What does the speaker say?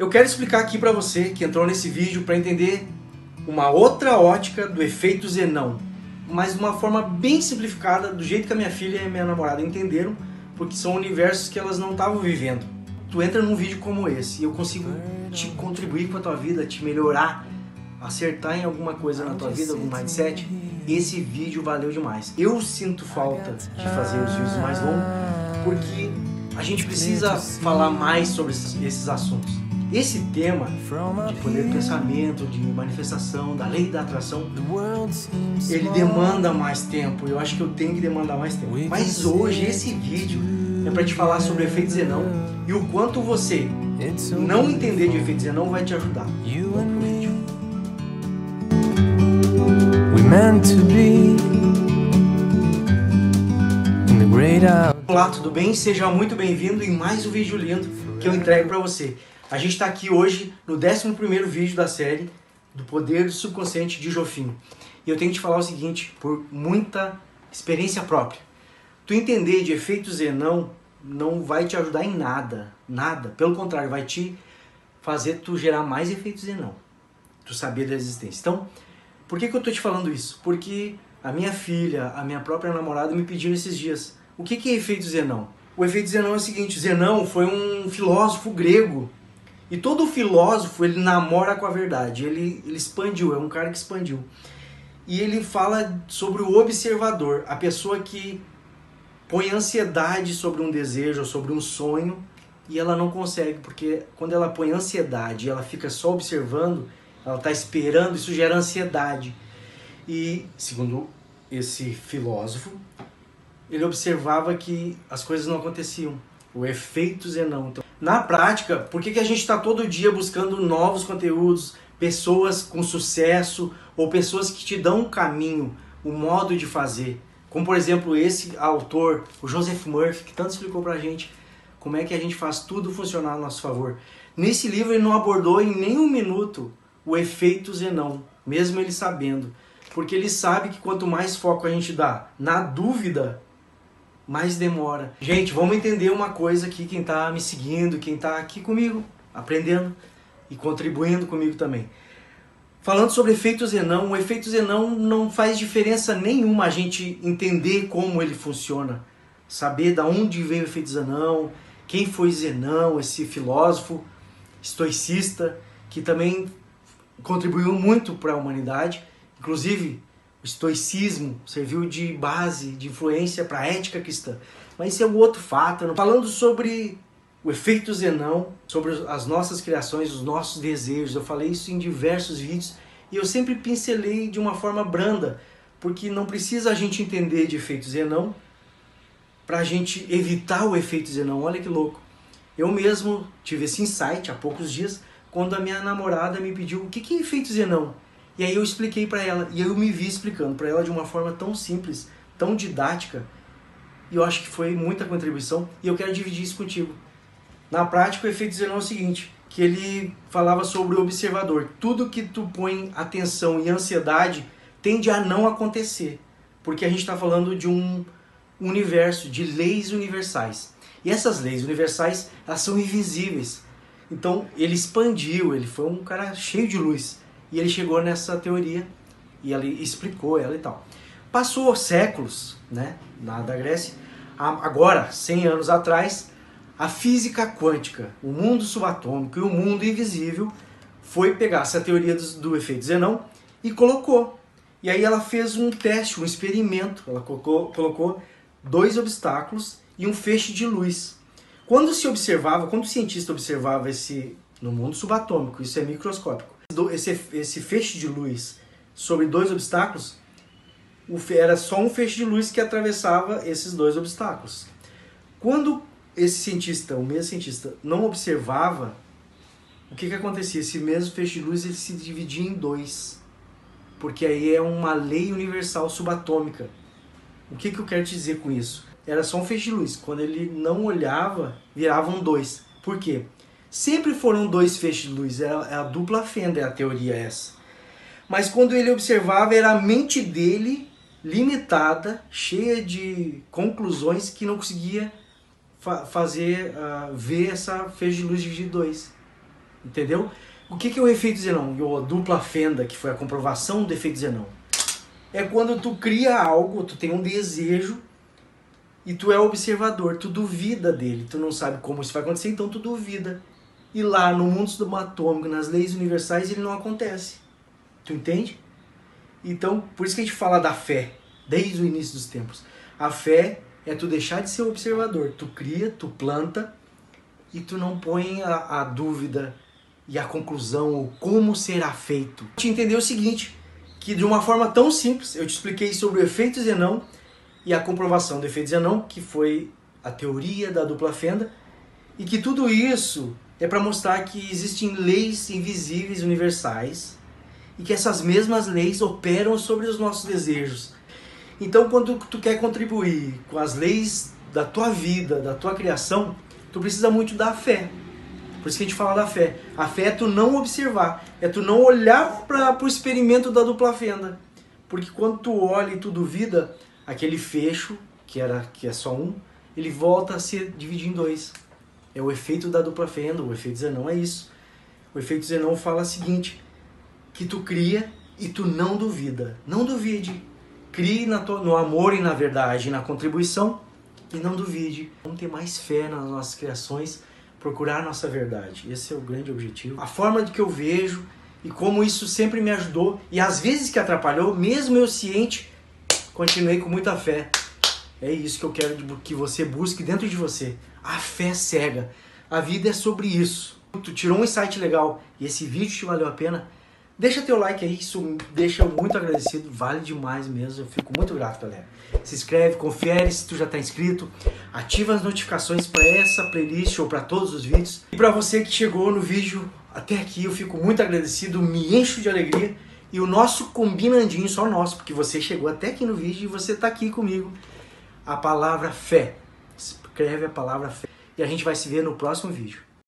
Eu quero explicar aqui para você que entrou nesse vídeo para entender uma outra ótica do efeito Zenão, mas de uma forma bem simplificada, do jeito que a minha filha e a minha namorada entenderam, porque são universos que elas não estavam vivendo. Tu entra num vídeo como esse e eu consigo te contribuir com a tua vida, te melhorar, acertar em alguma coisa na tua vida, algum mindset, esse vídeo valeu demais. Eu sinto falta de fazer os vídeos mais longos porque a gente precisa falar mais sobre esses assuntos. Esse tema de poder do pensamento, de manifestação, da lei da atração, ele demanda mais tempo. Eu acho que eu tenho que demandar mais tempo. Mas hoje esse vídeo é para te falar sobre o efeito Zenão e o quanto você não entender de efeito Zenão vai te ajudar. Vamos pro vídeo. Olá, tudo bem? Seja muito bem-vindo em mais um vídeo lindo que eu entrego para você. A gente está aqui hoje no 11º vídeo da série do Poder do Subconsciente de Jofim. E eu tenho que te falar o seguinte, por muita experiência própria. Tu entender de efeito Zenão não vai te ajudar em nada, nada. Pelo contrário, vai te fazer tu gerar mais efeito Zenão. Tu saber da existência. Então, por que eu estou te falando isso? Porque a minha filha, a minha própria namorada me pediram esses dias. O que é efeito Zenão? O efeito Zenão é o seguinte, Zenão foi um filósofo grego. E todo filósofo, ele namora com a verdade, ele expandiu, é um cara que expandiu. E ele fala sobre o observador, a pessoa que põe ansiedade sobre um desejo, sobre um sonho, e ela não consegue, porque quando ela põe ansiedade e ela fica só observando, ela está esperando, isso gera ansiedade. E, segundo esse filósofo, ele observava que as coisas não aconteciam, o efeito Zenão. Então, na prática, por que a gente está todo dia buscando novos conteúdos, pessoas com sucesso ou pessoas que te dão um caminho, um modo de fazer? Como, por exemplo, esse autor, o Joseph Murphy, que tanto explicou pra gente como é que a gente faz tudo funcionar a nosso favor. Nesse livro ele não abordou em nenhum minuto o efeito Zenão, mesmo ele sabendo. Porque ele sabe que quanto mais foco a gente dá na dúvida, mais demora. Gente, vamos entender uma coisa aqui, quem está me seguindo, quem está aqui comigo, aprendendo e contribuindo comigo também. Falando sobre efeito Zenão, o efeito Zenão não faz diferença nenhuma a gente entender como ele funciona, saber de onde veio o efeito Zenão, quem foi Zenão, esse filósofo estoicista, que também contribuiu muito para a humanidade, inclusive o estoicismo serviu de base, de influência para a ética cristã. Mas esse é um outro fato. Falando sobre o efeito Zenão, sobre as nossas criações, os nossos desejos. Eu falei isso em diversos vídeos e eu sempre pincelei de uma forma branda, porque não precisa a gente entender de efeito Zenão para a gente evitar o efeito Zenão. Olha que louco. Eu mesmo tive esse insight há poucos dias, quando a minha namorada me pediu o que é efeito Zenão. E aí eu expliquei para ela, e eu me vi explicando para ela de uma forma tão simples, tão didática, e eu acho que foi muita contribuição, e eu quero dividir isso contigo. Na prática, o efeito Zenão é o seguinte, que ele falava sobre o observador. Tudo que tu põe atenção e ansiedade tende a não acontecer, porque a gente está falando de um universo, de leis universais. E essas leis universais, elas são invisíveis. Então, ele expandiu, ele foi um cara cheio de luz. E ele chegou nessa teoria e ele explicou ela e tal. Passou séculos, né, da Grécia, agora, 100 anos atrás, a física quântica, o mundo subatômico e o mundo invisível foi pegar essa teoria do efeito Zenão e colocou. E aí ela fez um teste, um experimento. Ela colocou 2 obstáculos e um feixe de luz. Quando o cientista observava no mundo subatômico, isso é microscópico, esse feixe de luz sobre 2 obstáculos, era só um feixe de luz que atravessava esses 2 obstáculos. Quando esse cientista, o mesmo cientista, não observava, o que acontecia? Esse mesmo feixe de luz ele se dividia em 2, porque aí é uma lei universal subatômica. O que eu quero te dizer com isso? Era só um feixe de luz. Quando ele não olhava, viravam 2. Por quê? Sempre foram 2 feixes de luz, é a dupla fenda, é a teoria essa. Mas quando ele observava, era a mente dele limitada, cheia de conclusões, que não conseguia ver essa feixe de luz dividir em 2. entendeu? O que é o efeito Zenão? E a dupla fenda, que foi a comprovação do efeito Zenão. É quando tu cria algo, tu tem um desejo e tu é observador, tu duvida dele, tu não sabe como isso vai acontecer, então tu duvida. E lá no mundo subatômico, nas leis universais, ele não acontece. Tu entende? Então, por isso que a gente fala da fé, desde o início dos tempos. A fé é tu deixar de ser observador, tu cria, tu planta e tu não põe a dúvida e a conclusão, ou como será feito. Te entender o seguinte, que de uma forma tão simples, eu te expliquei sobre o efeito Zenão e a comprovação do efeito Zenão, que foi a teoria da dupla fenda, e que tudo isso é para mostrar que existem leis invisíveis universais e que essas mesmas leis operam sobre os nossos desejos. Então, quando tu quer contribuir com as leis da tua vida, da tua criação, tu precisa muito da fé. Por isso que a gente fala da fé. A fé é tu não observar, é tu não olhar para o experimento da dupla fenda. Porque quando tu olha e tu duvida, aquele fecho, que é só um, ele volta a se dividir em dois. É o efeito da dupla fenda, o efeito Zenão é isso. O efeito Zenão fala o seguinte, que tu cria e tu não duvida. Não duvide. Crie no amor e na verdade, na contribuição, e não duvide. Vamos ter mais fé nas nossas criações, procurar a nossa verdade. Esse é o grande objetivo. A forma de que eu vejo e como isso sempre me ajudou, e às vezes que atrapalhou, mesmo eu ciente, continuei com muita fé. É isso que eu quero que você busque dentro de você. A fé cega. A vida é sobre isso. Tu tirou um insight legal e esse vídeo te valeu a pena? Deixa teu like aí, isso me deixa muito agradecido, vale demais mesmo, eu fico muito grato, galera. Se inscreve, confere se tu já tá inscrito, ativa as notificações para essa playlist ou para todos os vídeos. E para você que chegou no vídeo até aqui, eu fico muito agradecido, me encho de alegria. E o nosso combinandinho, só nosso, porque você chegou até aqui no vídeo e você tá aqui comigo. A palavra fé. Escreve a palavra fé. E a gente vai se ver no próximo vídeo.